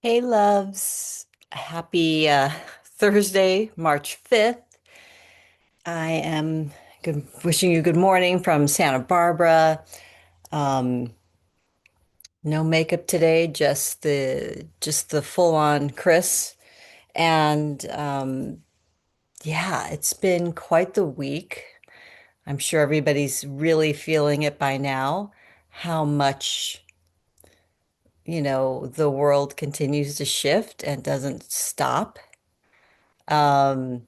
Hey, loves. Happy Thursday, March 5th. I am wishing you good morning from Santa Barbara. Um, no makeup today, just the full-on Chris. And yeah, it's been quite the week. I'm sure everybody's really feeling it by now, how much, the world continues to shift and doesn't stop. Um,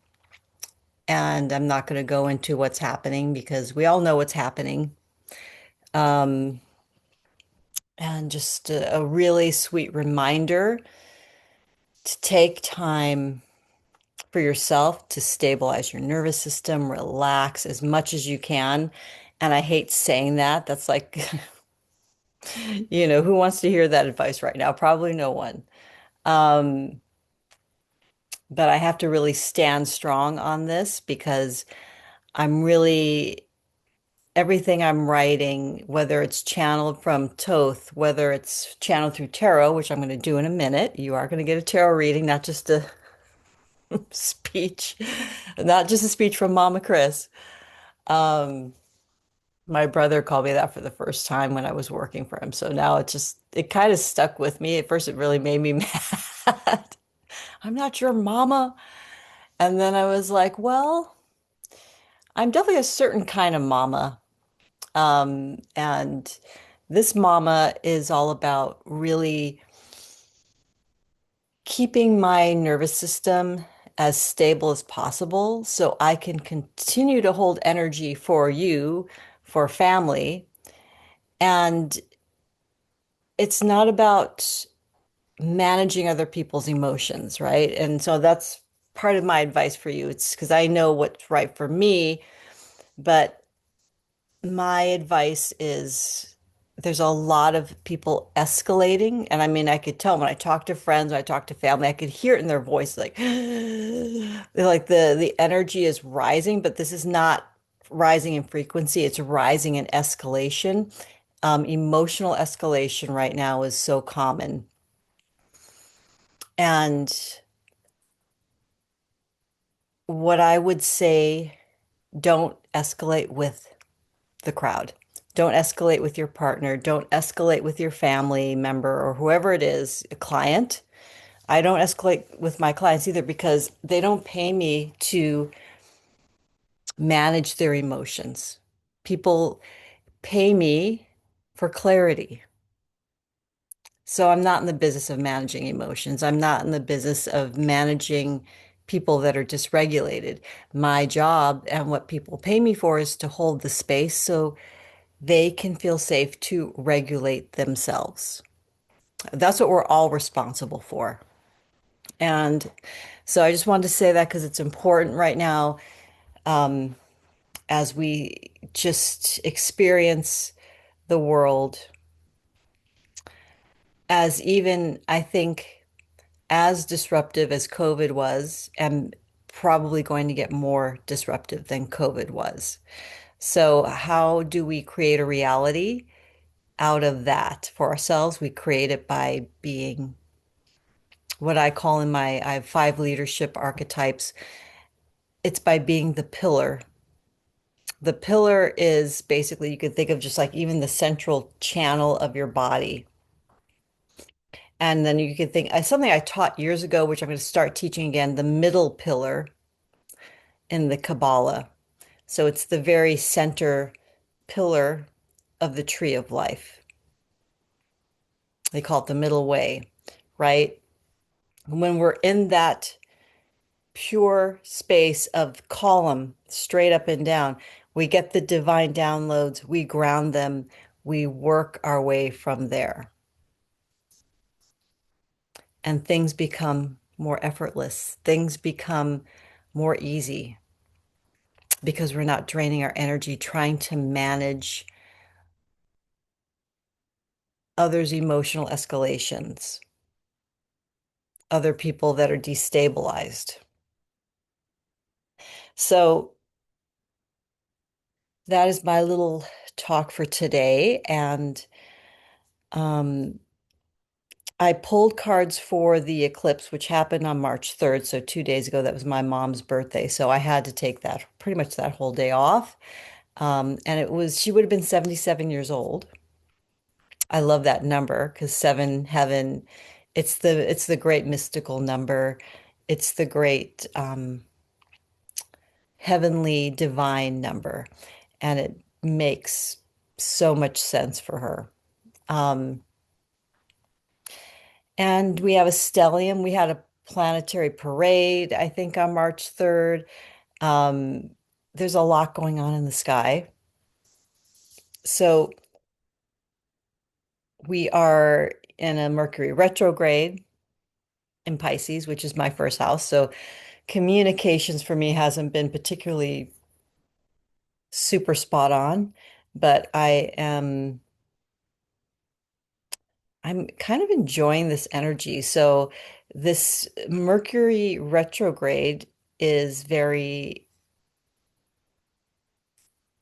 And I'm not going to go into what's happening because we all know what's happening. Um, and just a really sweet reminder to take time for yourself to stabilize your nervous system, relax as much as you can. And I hate saying that. That's like, who wants to hear that advice right now? Probably no one. Um, but I have to really stand strong on this because I'm really everything I'm writing, whether it's channeled from Thoth, whether it's channeled through tarot, which I'm going to do in a minute. You are going to get a tarot reading, not just a speech, not just a speech from Mama Chris. Um, my brother called me that for the first time when I was working for him. So now it kind of stuck with me. At first, it really made me mad. I'm not your mama. And then I was like, well, I'm definitely a certain kind of mama. And this mama is all about really keeping my nervous system as stable as possible so I can continue to hold energy for you, for family. And it's not about managing other people's emotions, right? And so that's part of my advice for you. It's because I know what's right for me, but my advice is there's a lot of people escalating. And I mean, I could tell when I talk to friends, when I talk to family, I could hear it in their voice, like, they're like the energy is rising, but this is not rising in frequency, it's rising in escalation. Emotional escalation right now is so common. And what I would say, don't escalate with the crowd. Don't escalate with your partner. Don't escalate with your family member or whoever it is, a client. I don't escalate with my clients either because they don't pay me to manage their emotions. People pay me for clarity. So I'm not in the business of managing emotions. I'm not in the business of managing people that are dysregulated. My job and what people pay me for is to hold the space so they can feel safe to regulate themselves. That's what we're all responsible for. And so I just wanted to say that because it's important right now, um, as we just experience the world as even, I think, as disruptive as COVID was, and probably going to get more disruptive than COVID was. So, how do we create a reality out of that for ourselves? We create it by being what I call I have five leadership archetypes. It's by being the pillar. The pillar is basically, you could think of just like even the central channel of your body. And then you could think, something I taught years ago, which I'm going to start teaching again, the middle pillar in the Kabbalah. So it's the very center pillar of the tree of life. They call it the middle way, right? When we're in that pure space of column straight up and down, we get the divine downloads, we ground them, we work our way from there, and things become more effortless. Things become more easy because we're not draining our energy trying to manage others' emotional escalations, other people that are destabilized. So that is my little talk for today. And um, I pulled cards for the eclipse, which happened on March 3rd, so 2 days ago. That was my mom's birthday. So I had to take that pretty much that whole day off. And she would have been 77 years old. I love that number because seven, heaven, it's the great mystical number. It's the great heavenly divine number. And it makes so much sense for her. Um, and we have a stellium. We had a planetary parade, I think, on March 3rd. Um, there's a lot going on in the sky. So we are in a Mercury retrograde in Pisces, which is my first house. So communications for me hasn't been particularly super spot on, but I'm kind of enjoying this energy. So this Mercury retrograde is very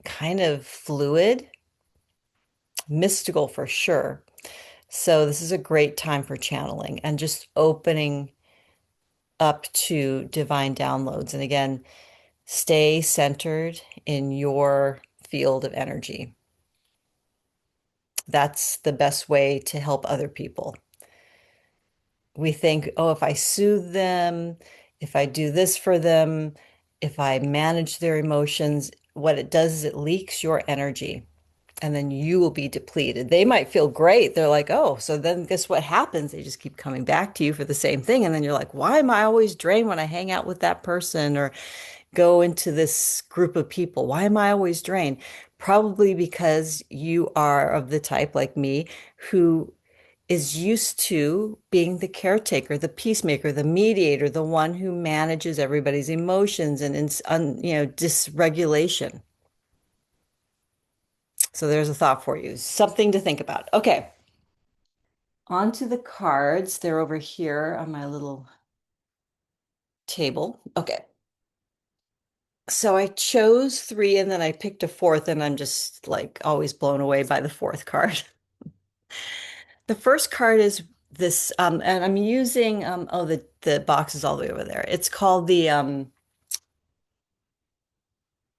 kind of fluid, mystical for sure. So this is a great time for channeling and just opening up to divine downloads. And again, stay centered in your field of energy. That's the best way to help other people. We think, oh, if I soothe them, if I do this for them, if I manage their emotions, what it does is it leaks your energy and then you will be depleted. They might feel great. They're like, oh, so then guess what happens? They just keep coming back to you for the same thing. And then you're like, why am I always drained when I hang out with that person or go into this group of people? Why am I always drained? Probably because you are of the type like me who is used to being the caretaker, the peacemaker, the mediator, the one who manages everybody's emotions and dysregulation. So there's a thought for you, something to think about. Okay, on to the cards. They're over here on my little table. Okay. So I chose three and then I picked a fourth, and I'm just like always blown away by the fourth card. The first card is this, and I'm using oh the box is all the way over there. It's called the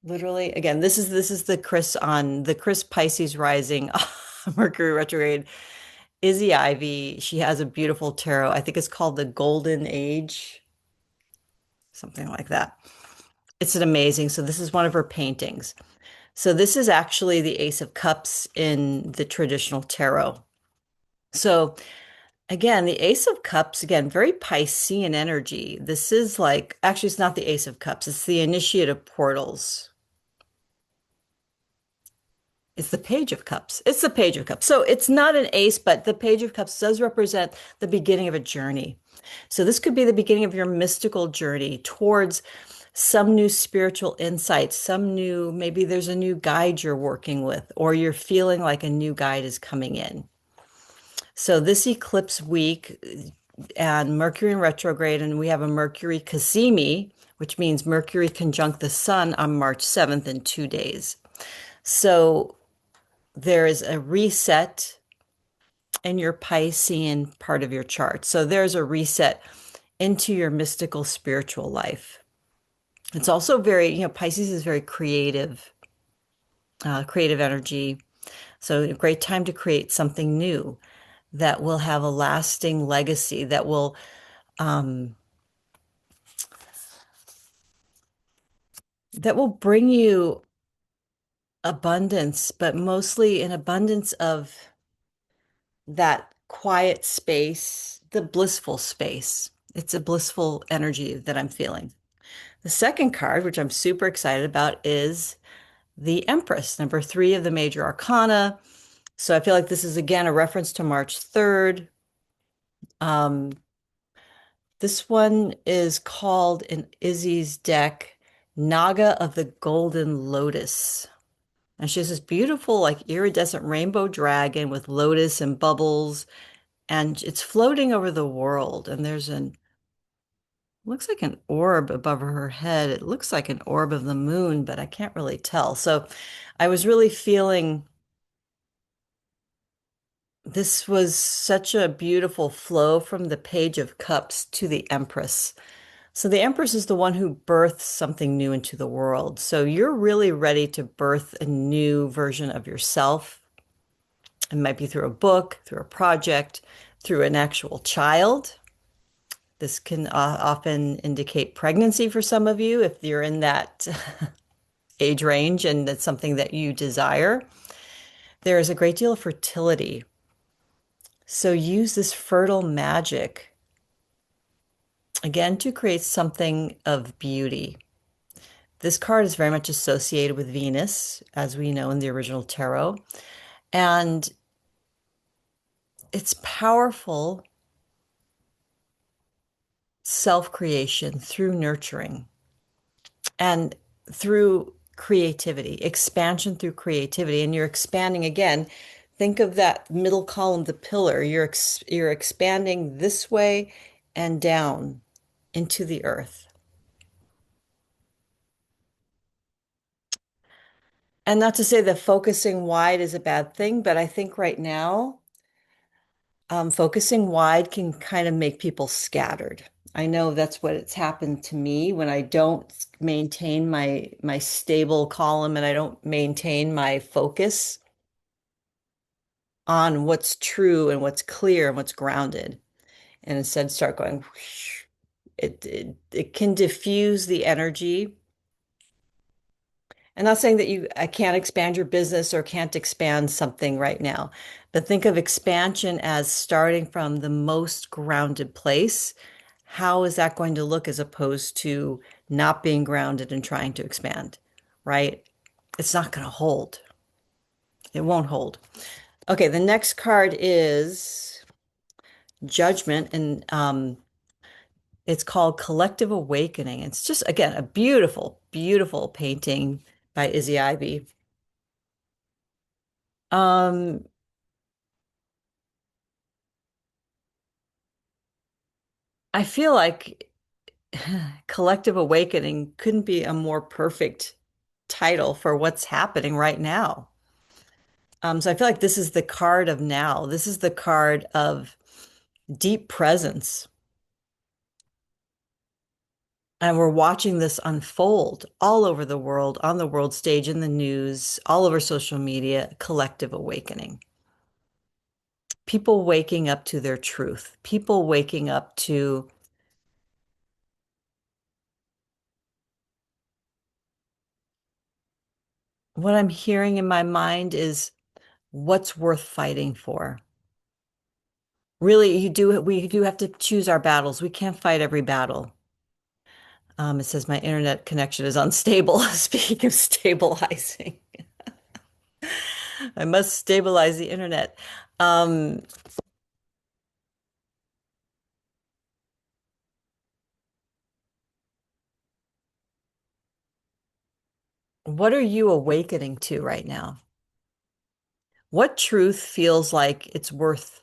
literally again, this is the Chris Pisces rising Mercury retrograde. Izzy Ivy, she has a beautiful tarot. I think it's called the Golden Age, something like that. It's an amazing. So this is one of her paintings. So this is actually the Ace of Cups in the traditional tarot. So again, the Ace of Cups, again, very Piscean energy. This is like, actually, it's not the Ace of Cups, it's the Initiate of Portals. It's the Page of Cups. It's the Page of Cups. So it's not an ace, but the Page of Cups does represent the beginning of a journey. So this could be the beginning of your mystical journey towards some new spiritual insight, maybe there's a new guide you're working with, or you're feeling like a new guide is coming in. So this eclipse week and Mercury in retrograde, and we have a Mercury Cazimi, which means Mercury conjunct the sun on March 7th in 2 days. So there is a reset in your Piscean part of your chart. So there's a reset into your mystical spiritual life. It's also Pisces is very creative, creative energy. So a great time to create something new that will have a lasting legacy um, that will bring you abundance, but mostly an abundance of that quiet space, the blissful space. It's a blissful energy that I'm feeling. The second card, which I'm super excited about, is the Empress, number three of the major arcana. So I feel like this is again a reference to March 3rd. Um, this one is called in Izzy's deck, Naga of the Golden Lotus. And she has this beautiful, like iridescent rainbow dragon with lotus and bubbles, and it's floating over the world. And looks like an orb above her head. It looks like an orb of the moon, but I can't really tell. So I was really feeling This was such a beautiful flow from the Page of Cups to the Empress. So the Empress is the one who births something new into the world. So you're really ready to birth a new version of yourself. It might be through a book, through a project, through an actual child. This can often indicate pregnancy for some of you if you're in that age range and that's something that you desire. There is a great deal of fertility. So use this fertile magic again to create something of beauty. This card is very much associated with Venus, as we know in the original tarot, and it's powerful self-creation through nurturing and through creativity, expansion through creativity. And you're expanding again. Think of that middle column, the pillar. You're expanding this way and down into the earth. And not to say that focusing wide is a bad thing, but I think right now, focusing wide can kind of make people scattered. I know that's what it's happened to me when I don't maintain my stable column and I don't maintain my focus on what's true and what's clear and what's grounded, and instead start going whoosh. It can diffuse the energy. I'm not saying that I can't expand your business or can't expand something right now, but think of expansion as starting from the most grounded place. How is that going to look as opposed to not being grounded and trying to expand, right? It's not going to hold. It won't hold. Okay, the next card is Judgment, and it's called Collective Awakening. It's just, again, a beautiful, beautiful painting by Izzy Ivy. Um, I feel like Collective Awakening couldn't be a more perfect title for what's happening right now. So I feel like this is the card of now. This is the card of deep presence. And we're watching this unfold all over the world, on the world stage, in the news, all over social media, collective awakening. People waking up to their truth, people waking up to what I'm hearing in my mind is what's worth fighting for. Really, we do have to choose our battles. We can't fight every battle. It says my internet connection is unstable. Speaking of stabilizing, I must stabilize the internet. Um, what are you awakening to right now? What truth feels like it's worth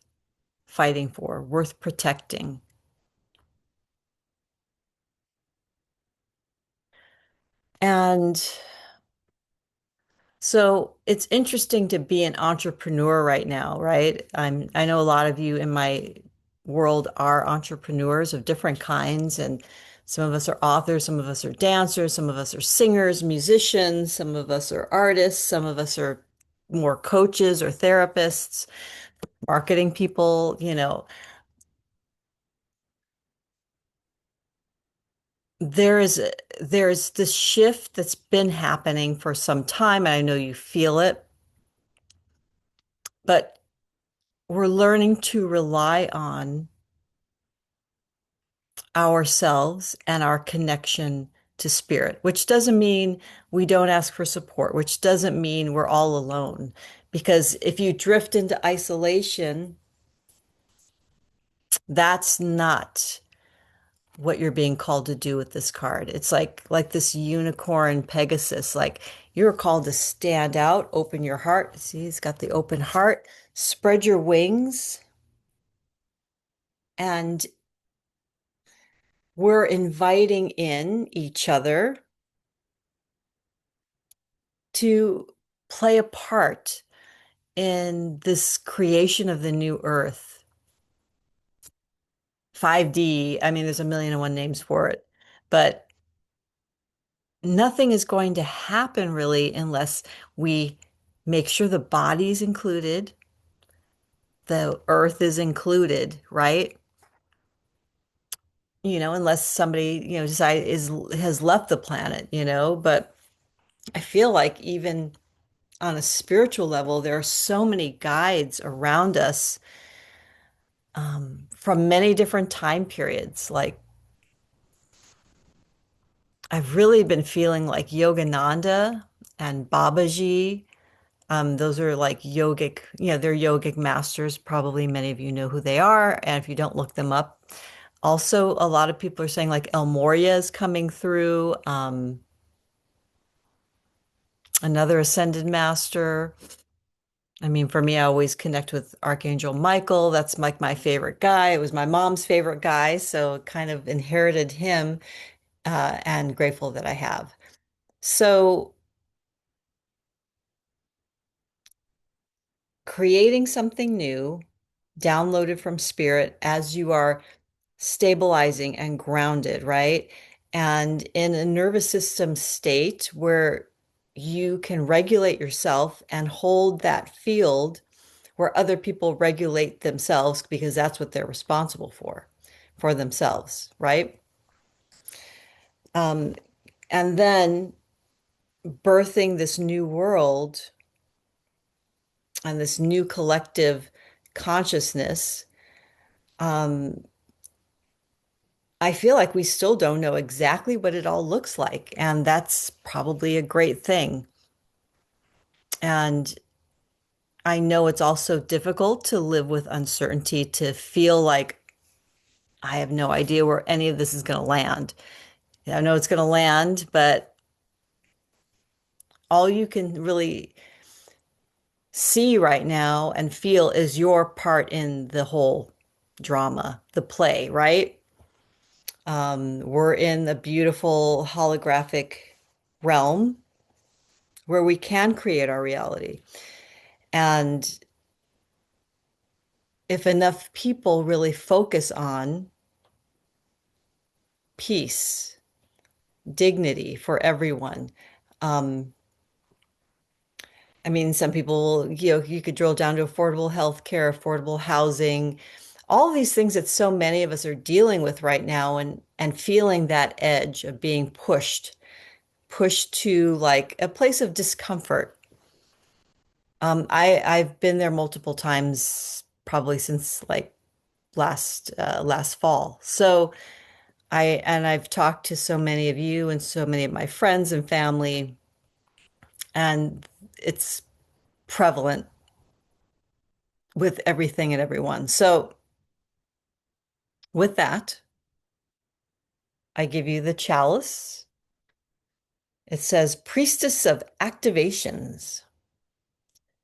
fighting for, worth protecting? And so it's interesting to be an entrepreneur right now, right? I know a lot of you in my world are entrepreneurs of different kinds, and some of us are authors, some of us are dancers, some of us are singers, musicians, some of us are artists, some of us are more coaches or therapists, marketing people, there is there's this shift that's been happening for some time, and I know you feel it, but we're learning to rely on ourselves and our connection to spirit, which doesn't mean we don't ask for support, which doesn't mean we're all alone. Because if you drift into isolation, that's not what you're being called to do with this card. It's like this unicorn Pegasus, like you're called to stand out, open your heart. See, he's got the open heart, spread your wings, and we're inviting in each other to play a part in this creation of the new Earth, 5D, I mean, there's a million and one names for it, but nothing is going to happen really unless we make sure the body's included, the Earth is included, right? Unless somebody, decide is has left the planet, but I feel like even on a spiritual level, there are so many guides around us from many different time periods. Like I've really been feeling like Yogananda and Babaji. Those are like yogic, they're yogic masters. Probably many of you know who they are. And if you don't look them up, also a lot of people are saying like El Morya is coming through, another ascended master. I mean, for me, I always connect with Archangel Michael. That's like my favorite guy. It was my mom's favorite guy, so kind of inherited him, and grateful that I have. So, creating something new, downloaded from spirit as you are stabilizing and grounded, right? And in a nervous system state where you can regulate yourself and hold that field where other people regulate themselves because that's what they're responsible for themselves, right? Um, and then birthing this new world and this new collective consciousness. Um, I feel like we still don't know exactly what it all looks like, and that's probably a great thing. And I know it's also difficult to live with uncertainty, to feel like I have no idea where any of this is going to land. I know it's going to land, but all you can really see right now and feel is your part in the whole drama, the play, right? We're in the beautiful holographic realm where we can create our reality. And if enough people really focus on peace, dignity for everyone, um, I mean, some people, you could drill down to affordable health care, affordable housing, all these things that so many of us are dealing with right now and feeling that edge of being pushed to like a place of discomfort. I've been there multiple times, probably since like last fall. So I've talked to so many of you and so many of my friends and family, and it's prevalent with everything and everyone. So with that, I give you the chalice. It says Priestess of Activations.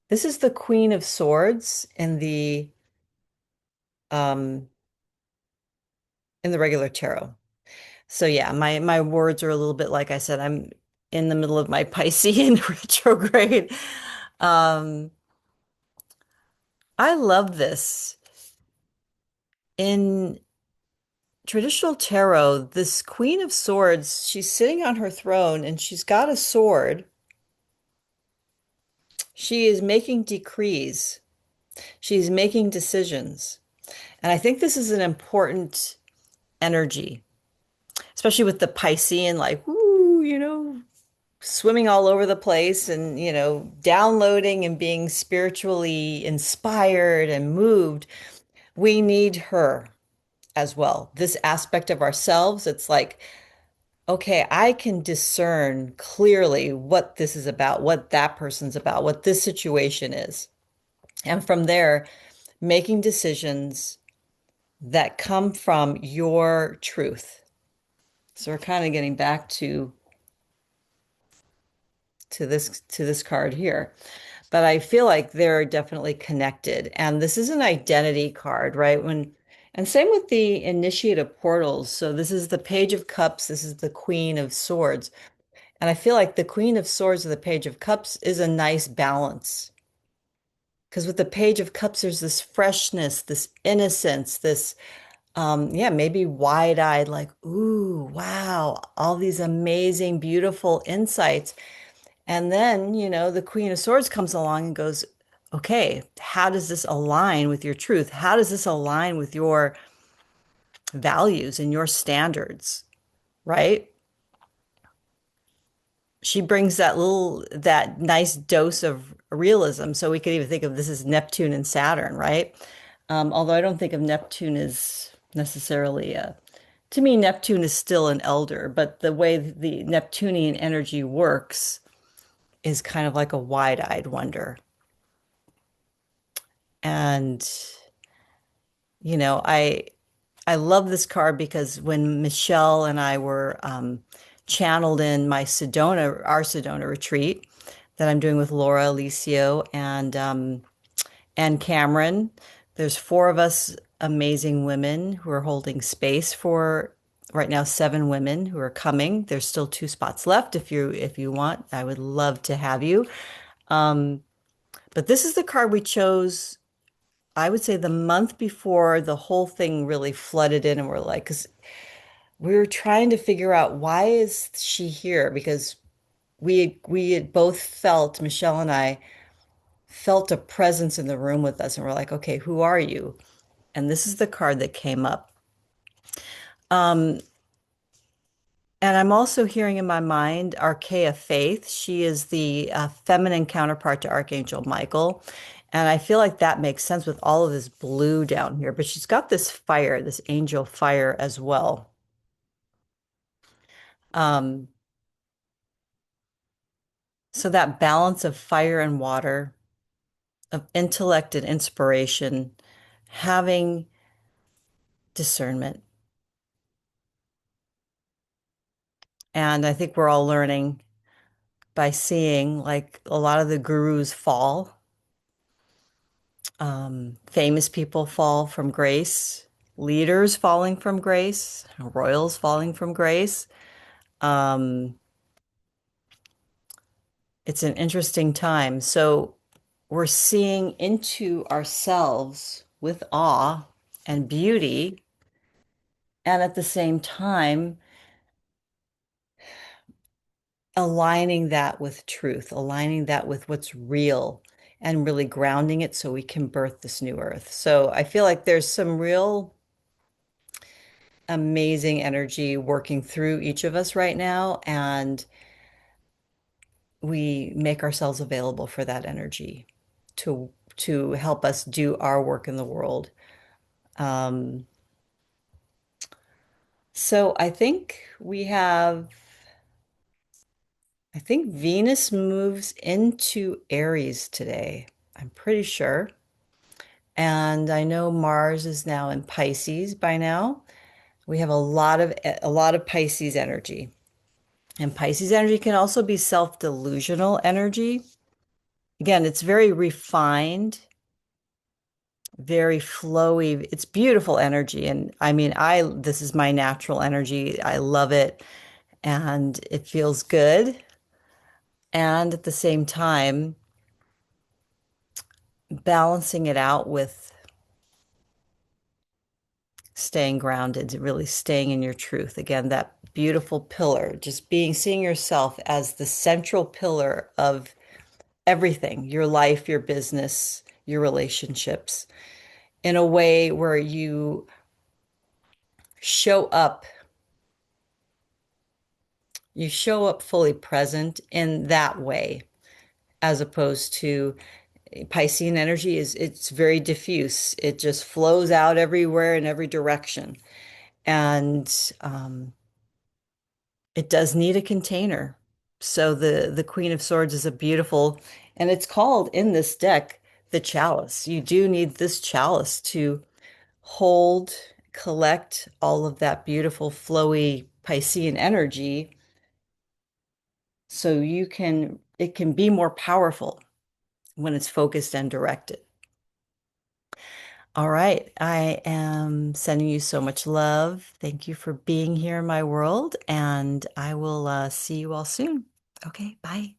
This is the Queen of Swords um in the regular tarot. So yeah, my words are a little bit like I said, I'm in the middle of my Piscean retrograde. Um, I love this. In traditional tarot, this Queen of Swords, she's sitting on her throne and she's got a sword. She is making decrees. She's making decisions. And I think this is an important energy, especially with the Piscean, like, woo, swimming all over the place and, downloading and being spiritually inspired and moved. We need her as well. This aspect of ourselves, it's like, okay, I can discern clearly what this is about, what that person's about, what this situation is. And from there, making decisions that come from your truth. So we're kind of getting back to this card here. But I feel like they're definitely connected. And this is an identity card, right? And same with the initiative portals. So this is the Page of Cups, this is the Queen of Swords. And I feel like the Queen of Swords and the Page of Cups is a nice balance. Because with the Page of Cups, there's this freshness, this innocence, this, yeah, maybe wide-eyed, like, ooh, wow, all these amazing, beautiful insights. And then, the Queen of Swords comes along and goes, okay, how does this align with your truth? How does this align with your values and your standards, right? She brings that nice dose of realism. So we could even think of this as Neptune and Saturn, right? Although I don't think of Neptune as necessarily to me, Neptune is still an elder, but the way the Neptunian energy works is kind of like a wide-eyed wonder. And, you know, I I love this card because when Michelle and I were channeled in my our Sedona retreat that I'm doing with Laura Alicio and Cameron, there's four of us amazing women who are holding space for right now, seven women who are coming. There's still two spots left if you want. I would love to have you. Um, but this is the card we chose. I would say the month before the whole thing really flooded in, and we're like, because we were trying to figure out why is she here? Because we had both felt, Michelle and I felt a presence in the room with us, and we're like, okay, who are you? And this is the card that came up. Um, and I'm also hearing in my mind Archaea Faith. She is the feminine counterpart to Archangel Michael. And I feel like that makes sense with all of this blue down here. But she's got this fire, this angel fire as well. Um, so that balance of fire and water, of intellect and inspiration, having discernment. And I think we're all learning by seeing like a lot of the gurus fall. Famous people fall from grace, leaders falling from grace, royals falling from grace. Um, it's an interesting time. So we're seeing into ourselves with awe and beauty, and at the same time, aligning that with truth, aligning that with what's real, and really grounding it so we can birth this new earth. So I feel like there's some real amazing energy working through each of us right now, and we make ourselves available for that energy to help us do our work in the world. Um, so I think Venus moves into Aries today. I'm pretty sure. And I know Mars is now in Pisces by now. We have a lot of Pisces energy. And Pisces energy can also be self-delusional energy. Again, it's very refined, very flowy. It's beautiful energy. And I mean, this is my natural energy. I love it and it feels good. And at the same time, balancing it out with staying grounded, really staying in your truth. Again, that beautiful pillar, just seeing yourself as the central pillar of everything, your life, your business, your relationships, in a way where show up, you show up fully present in that way, as opposed to Piscean energy it's very diffuse. It just flows out everywhere in every direction. And it does need a container. So the Queen of Swords is a beautiful, and it's called in this deck the chalice. You do need this chalice to hold, collect all of that beautiful, flowy Piscean energy so it can be more powerful when it's focused and directed. All right. I am sending you so much love. Thank you for being here in my world, and I will see you all soon. Okay, bye.